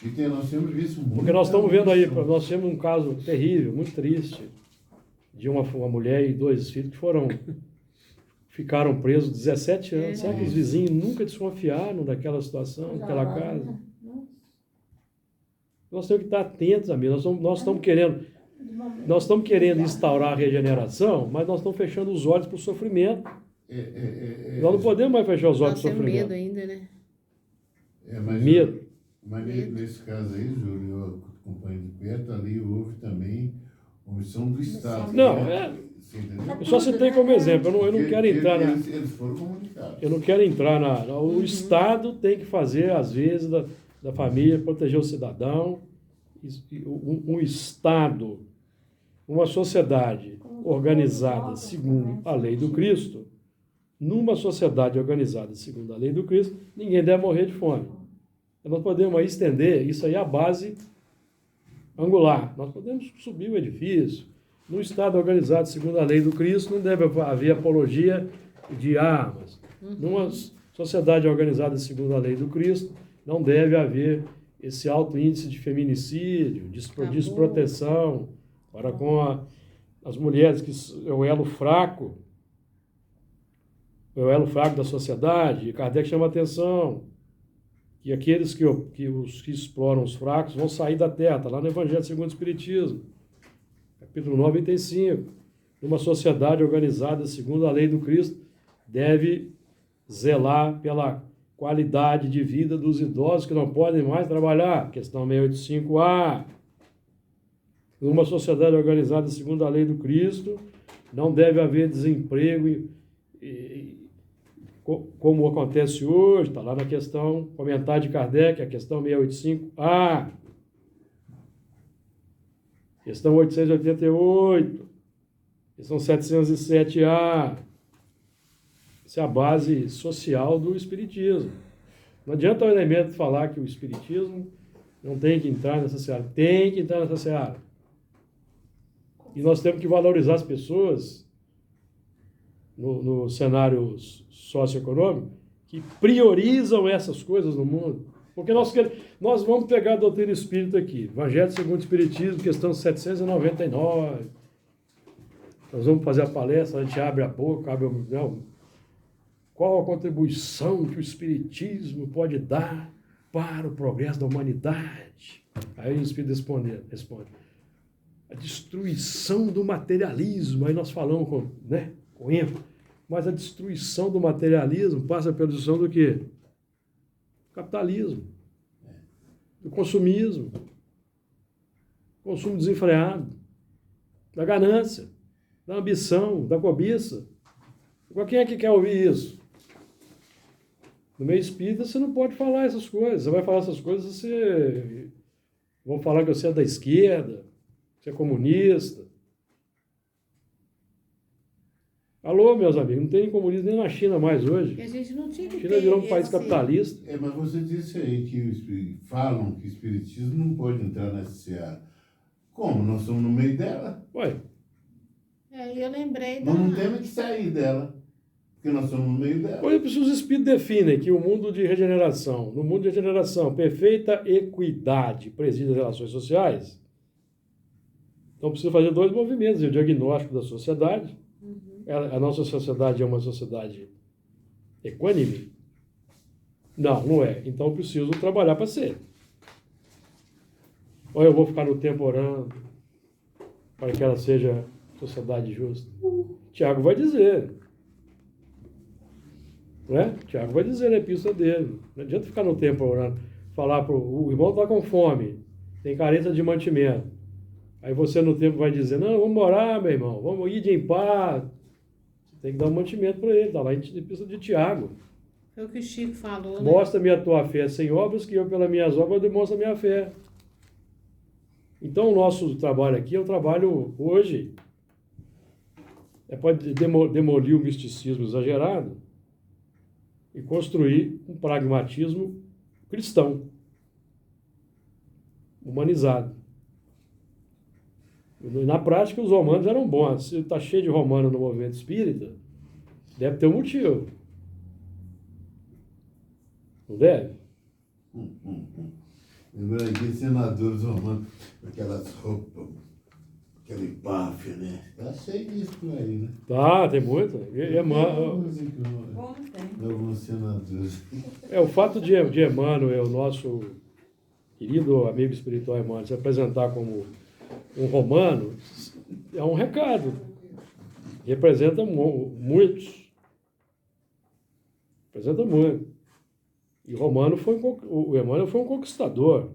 E nós temos visto muito. Porque nós estamos vendo aí, nós temos um caso terrível, muito triste, de uma mulher e 2 filhos que ficaram presos 17 anos. Será que os vizinhos nunca desconfiaram daquela situação, daquela casa? Nós temos que estar atentos, amigos. Nós estamos querendo instaurar a regeneração, mas nós estamos fechando os olhos para o sofrimento. Nós não podemos mais fechar os olhos para o sofrimento. Medo ainda, né? Mas Medo. Mas medo. nesse caso aí, Júlio, eu acompanho de perto, ali houve também omissão do Estado. Não, né? Você entendeu? Eu só citei como exemplo, eu não quero entrar na... Eles foram comunicados. Eu não quero entrar o Estado tem que fazer, às vezes, da família, proteger o cidadão. Um Estado, uma sociedade organizada segundo a lei do Cristo, numa sociedade organizada segundo a lei do Cristo, ninguém deve morrer de fome. Nós podemos aí estender, isso aí é a base angular. Nós podemos subir o edifício. No Estado organizado segundo a lei do Cristo, não deve haver apologia de armas. Numa sociedade organizada segundo a lei do Cristo, não deve haver esse alto índice de feminicídio, desproteção para com as mulheres, que é o elo fraco da sociedade. E Kardec chama a atenção que aqueles que exploram os fracos vão sair da terra. Está lá no Evangelho segundo o Espiritismo, capítulo 95. Numa sociedade organizada segundo a lei do Cristo, deve zelar pela qualidade de vida dos idosos que não podem mais trabalhar. Questão 685A. Numa sociedade organizada segundo a lei do Cristo, não deve haver desemprego, como acontece hoje, está lá na questão, comentário de Kardec, a questão 685A. Questão 888. Questão 707A. Essa é a base social do Espiritismo. Não adianta o elemento falar que o Espiritismo não tem que entrar nessa seara. Tem que entrar nessa seara. E nós temos que valorizar as pessoas no cenário socioeconômico que priorizam essas coisas no mundo. Porque nós vamos pegar a doutrina espírita aqui. Evangelho segundo o Espiritismo, questão 799. Nós vamos fazer a palestra, a gente abre a boca, qual a contribuição que o Espiritismo pode dar para o progresso da humanidade? Aí o Espírito responde. A destruição do materialismo. Aí nós falamos com ênfase. Mas a destruição do materialismo passa pela destruição do quê? Do capitalismo. Do consumismo. Consumo desenfreado. Da ganância. Da ambição. Da cobiça. Quem é que quer ouvir isso? No meio espírita, você não pode falar essas coisas. Você vai falar essas coisas, vão falar que você é da esquerda, que você é comunista. Alô, meus amigos, não tem comunismo nem na China mais hoje. E a gente não tinha que A China virou um país esse... capitalista. Mas você disse aí que falam que o Espiritismo não pode entrar nessa seara. Como? Nós estamos no meio dela? Ué, eu lembrei Nós não temos que sair dela. Porque nós estamos no meio dela. Pois os espíritos definem que no mundo de regeneração, perfeita equidade preside as relações sociais. Então precisa fazer dois movimentos: o diagnóstico da sociedade. A nossa sociedade é uma sociedade equânime? Não é. Então preciso trabalhar para ser. Ou eu vou ficar no tempo orando para que ela seja sociedade justa. Tiago vai dizer. Tiago vai dizer na epístola dele. Não adianta ficar no tempo orando. Falar para o irmão está com fome, tem carência de mantimento. Aí você no tempo vai dizer, não, vamos orar, meu irmão, vamos ir em paz. Você tem que dar um mantimento para ele, está lá em epístola de Tiago. Foi o que o Chico falou, Mostra-me a tua fé sem obras, que eu pelas minhas obras demonstro a minha fé. Então o nosso trabalho aqui é um trabalho hoje, pode demolir o misticismo exagerado e construir um pragmatismo cristão, humanizado. Na prática, os romanos eram bons. Se está cheio de romano no movimento espírita, deve ter um motivo. Não deve? Lembrando aqui, senadores romanos, aquelas roupas, aquela empáfia, né? Tá cheio disso por aí, né? Tá, tem muito. Bom, tem. Alguns senadores. O fato de Emmanuel, nosso querido amigo espiritual Emmanuel, se apresentar como um romano, é um recado. Representa muitos. Representa muito. E o Emmanuel foi um conquistador.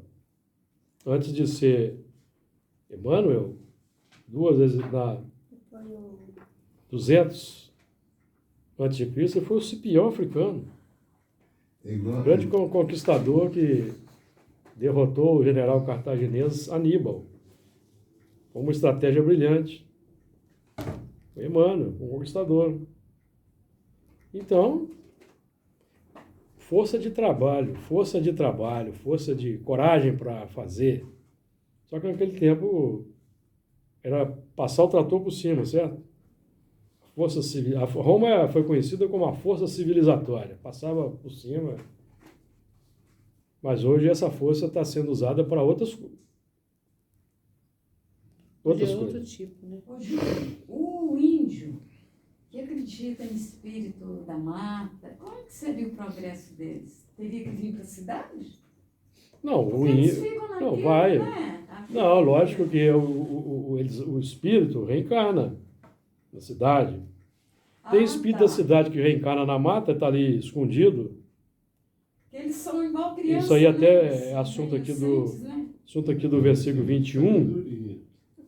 Antes de ser Emmanuel, 2 vezes na Foi o 200 antes de Cristo, ele foi o Cipião africano. É igual, Grande conquistador que derrotou o general cartaginês Aníbal. Com uma estratégia brilhante. Foi Emmanuel, um conquistador. Então, força de trabalho, força de coragem para fazer. Só que naquele tempo era passar o trator por cima, certo? A Roma foi conhecida como a força civilizatória, passava por cima. Mas hoje essa força está sendo usada para outras De coisas. outro tipo, né? Ô, Júlio, o índio que acredita em espírito da mata, como que seria o progresso deles? Teria que vir para a cidade? Não, Porque o eles índio. ficam Não, naquilo, vai. né? Não, lógico que o espírito reencarna na cidade. Tem espírito da cidade que reencarna na mata, está ali escondido. Eles são igual crianças. Isso aí até né? é assunto aqui Inocentes, né? do versículo 21.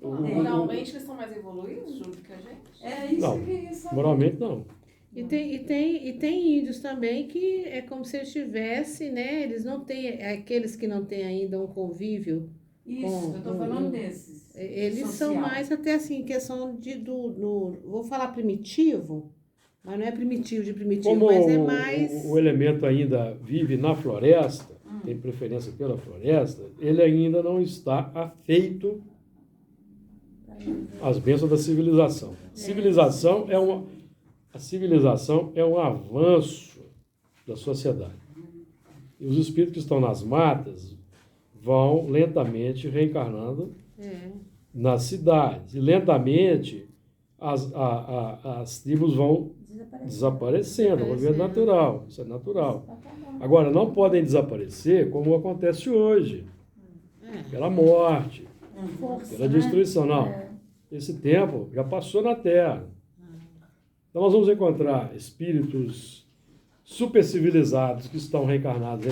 sabedoria. Moralmente eles estão mais evoluídos, Júlio, que a gente? É isso Não, que eu queria saber. moralmente não. E tem índios também que é como se eles tivessem, né? Eles não têm, aqueles que não têm ainda um convívio. Isso, eu estou falando desses. Eles são Social. mais até assim, questão vou falar primitivo, mas não é primitivo de primitivo, Como mas é mais. o elemento ainda vive na floresta, tem preferência pela floresta, ele ainda não está afeito às bênçãos da civilização. A civilização é um avanço da sociedade. E os espíritos que estão nas matas vão lentamente reencarnando nas cidades. E lentamente as tribos vão desaparecendo. É um movimento natural. Isso é natural. Agora, não podem desaparecer como acontece hoje. Pela morte, força, pela né? destruição. Não. Esse tempo já passou na Terra. Então nós vamos encontrar espíritos super civilizados que estão reencarnados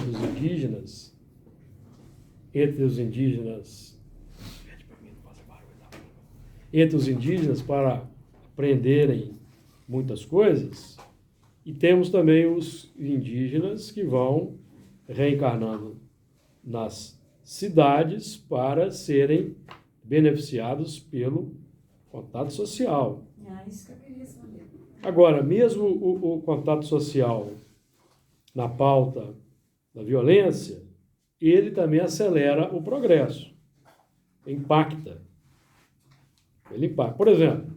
entre os indígenas para aprenderem muitas coisas, e temos também os indígenas que vão reencarnando nas cidades para serem beneficiados pelo contato social. Isso que eu queria saber. Agora, mesmo o contato social na pauta da violência, ele também acelera o progresso, impacta. Ele impacta. Por exemplo,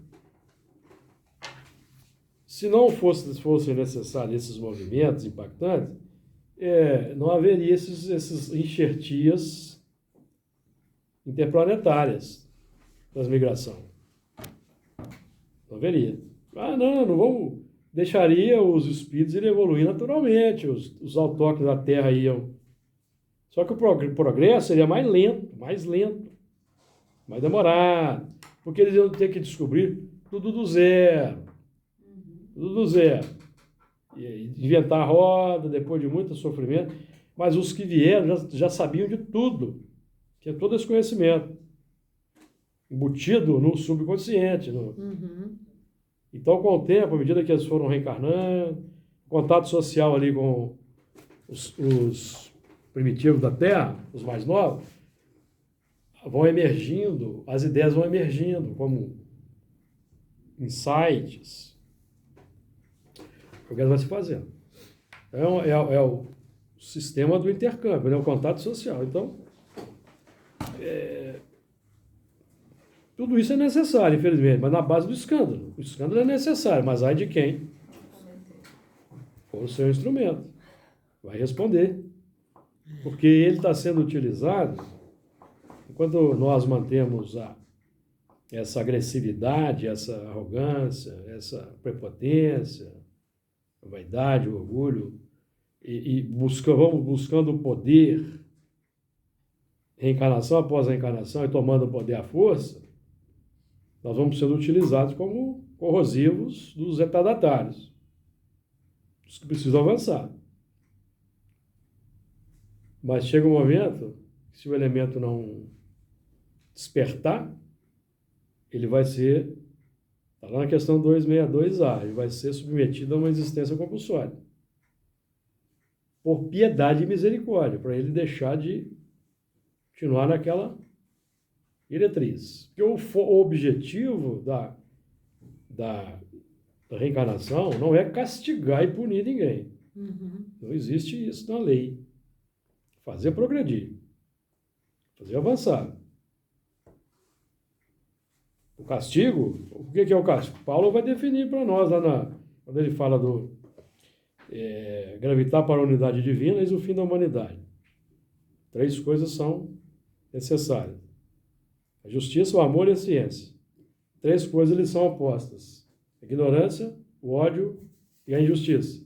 se não fossem necessários esses movimentos impactantes, não haveria esses enxertias interplanetárias das migrações. Não haveria. Não vamos. Deixaria os espíritos irem evoluir naturalmente, os autóctones da Terra iam. Só que o progresso seria mais lento, mais demorado, porque eles iam ter que descobrir tudo do zero. E inventar a roda depois de muito sofrimento. Mas os que vieram já sabiam de tudo, tinha todo esse conhecimento, embutido no subconsciente. Então, com o tempo, à medida que eles foram reencarnando, contato social ali com os primitivos da Terra, os mais novos, vão emergindo, as ideias vão emergindo como insights. O progresso vai se fazendo. É o sistema do intercâmbio, né? O contato social. Então, tudo isso é necessário, infelizmente, mas na base do escândalo. O escândalo é necessário, mas ai de quem for o seu instrumento. Vai responder. Porque ele está sendo utilizado, enquanto nós mantemos essa agressividade, essa arrogância, essa prepotência, a vaidade, o orgulho, e vamos buscando o poder, reencarnação após reencarnação, e tomando o poder à força, nós vamos sendo utilizados como corrosivos dos retardatários, os que precisam avançar. Mas chega um momento, se o elemento não despertar, ele vai ser, está lá na questão 262A, ele vai ser submetido a uma existência compulsória. Por piedade e misericórdia, para ele deixar de continuar naquela diretriz. Porque o objetivo da reencarnação não é castigar e punir ninguém. Não existe isso na lei. Fazer progredir. Fazer avançar. O castigo, o que é o castigo? Paulo vai definir para nós, quando ele fala do gravitar para a unidade divina e o fim da humanidade. 3 coisas são necessárias. A justiça, o amor e a ciência. 3 coisas lhes são opostas. A ignorância, o ódio e a injustiça.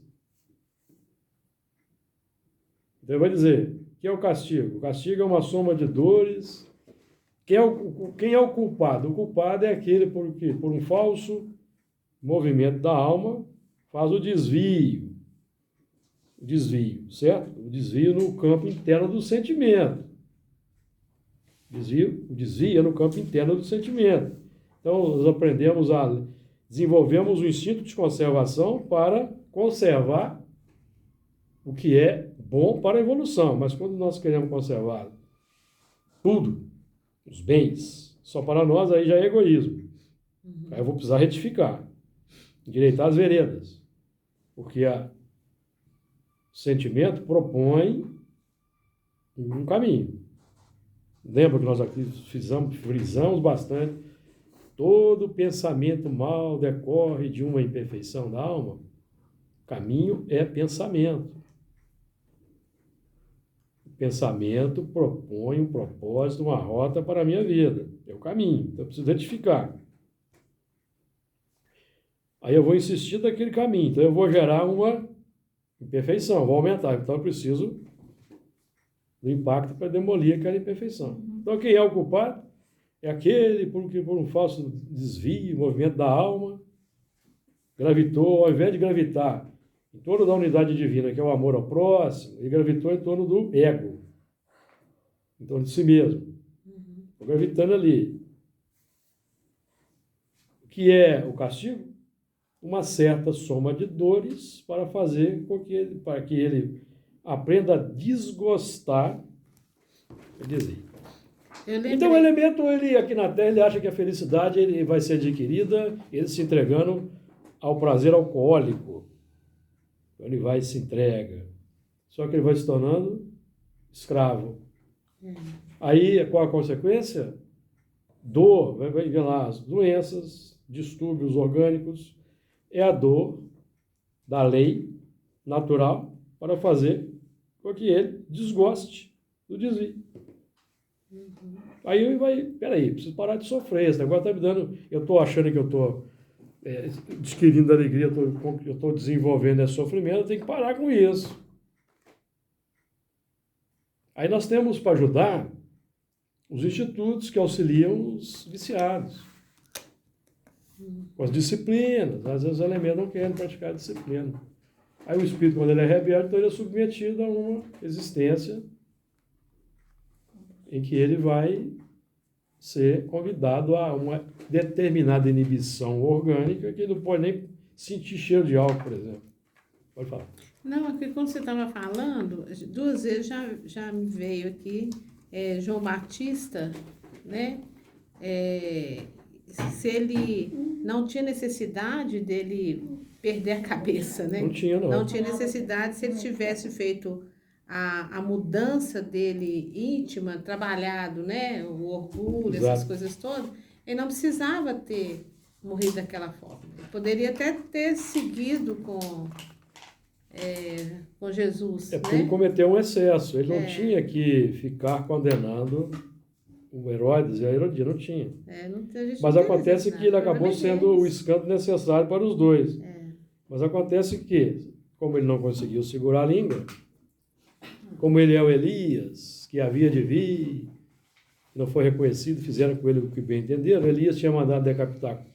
Então ele vai dizer, o que é o castigo? O castigo é uma soma de dores. Quem é o culpado? O culpado é aquele que, por um falso movimento da alma, faz o desvio. O desvio, certo? O desvio no campo interno do sentimento. O desvio é no campo interno do sentimento. Então, nós desenvolvemos o instinto de conservação para conservar o que é bom para a evolução. Mas quando nós queremos conservar tudo, os bens, só para nós, aí já é egoísmo. Aí eu vou precisar retificar, endireitar as veredas. Porque o sentimento propõe um caminho. Lembra que nós aqui frisamos bastante, todo pensamento mal decorre de uma imperfeição da alma. Caminho é pensamento. O pensamento propõe um propósito, uma rota para a minha vida. É o caminho. Então eu preciso retificar. Aí eu vou insistir naquele caminho. Então eu vou gerar uma imperfeição, vou aumentar. Então eu preciso do impacto para demolir aquela imperfeição. Então quem é o culpado? É aquele por um falso desvio, movimento da alma, gravitou, ao invés de gravitar em torno da unidade divina, que é o amor ao próximo, ele gravitou em torno do ego, em torno de si mesmo. Estou gravitando ali. O que é o castigo? Uma certa soma de dores para fazer com que ele aprenda a desgostar, quer dizer. Então o elemento, ele aqui na Terra, ele acha que a felicidade ele vai ser adquirida, ele se entregando ao prazer alcoólico. Então ele vai e se entrega. Só que ele vai se tornando escravo. Aí, qual a consequência? Dor, vai ver lá, as doenças, distúrbios orgânicos, é a dor da lei natural para fazer com que ele desgoste do desvio. Aí vai, peraí, preciso parar de sofrer, esse negócio está me dando, eu estou achando que eu estou adquirindo alegria, eu estou desenvolvendo esse sofrimento, eu tenho que parar com isso. Aí nós temos para ajudar os institutos que auxiliam os viciados, com as disciplinas. Às vezes os elementos não querem praticar a disciplina. Aí o espírito, quando ele é rebelde, então ele é submetido a uma existência em que ele vai ser convidado a uma determinada inibição orgânica que ele não pode nem sentir cheiro de álcool, por exemplo. Pode falar. Não, aqui quando você estava falando, 2 vezes já me veio aqui João Batista, né? Se ele não tinha necessidade dele perder a cabeça, né? Não tinha, não. Não tinha necessidade, se ele tivesse feito a mudança dele íntima, trabalhado, né? O orgulho, Exato. essas coisas todas, ele não precisava ter morrido daquela forma. Ele poderia até ter seguido com Jesus. Porque né? ele cometeu um excesso. Ele não tinha que ficar condenando o Herodes e a Herodíada, não tinha. Mas acontece que ele acabou sendo o escândalo necessário para os dois. Mas acontece que, como ele não conseguiu segurar a língua, como ele é o Elias, que havia de vir, não foi reconhecido, fizeram com ele o que bem entenderam, Elias tinha mandado decapitar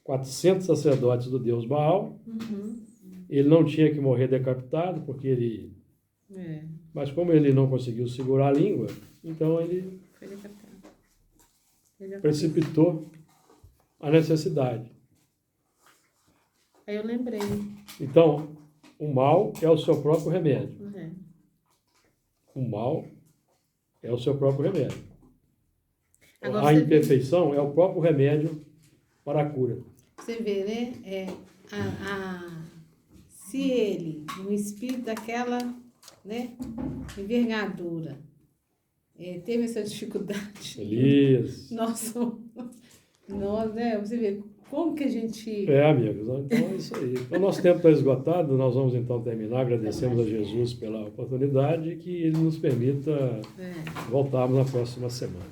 400 sacerdotes do deus Baal. Ele não tinha que morrer decapitado, porque ele É, Mas como ele não conseguiu segurar a língua, então ele foi decapitado. Ele já precipitou a necessidade. Aí eu lembrei. Então, o mal é o seu próprio remédio. É. O mal é o seu próprio remédio. Agora A você imperfeição é o próprio remédio para a cura. Você vê, né? Se ele, um espírito daquela, né, envergadura, teve essa dificuldade, Elias. nós, né? Você vê como que a gente. Amigos, então é isso aí. Então, nosso tempo está esgotado, nós vamos então terminar. Agradecemos a Jesus pela oportunidade e que ele nos permita voltarmos na próxima semana.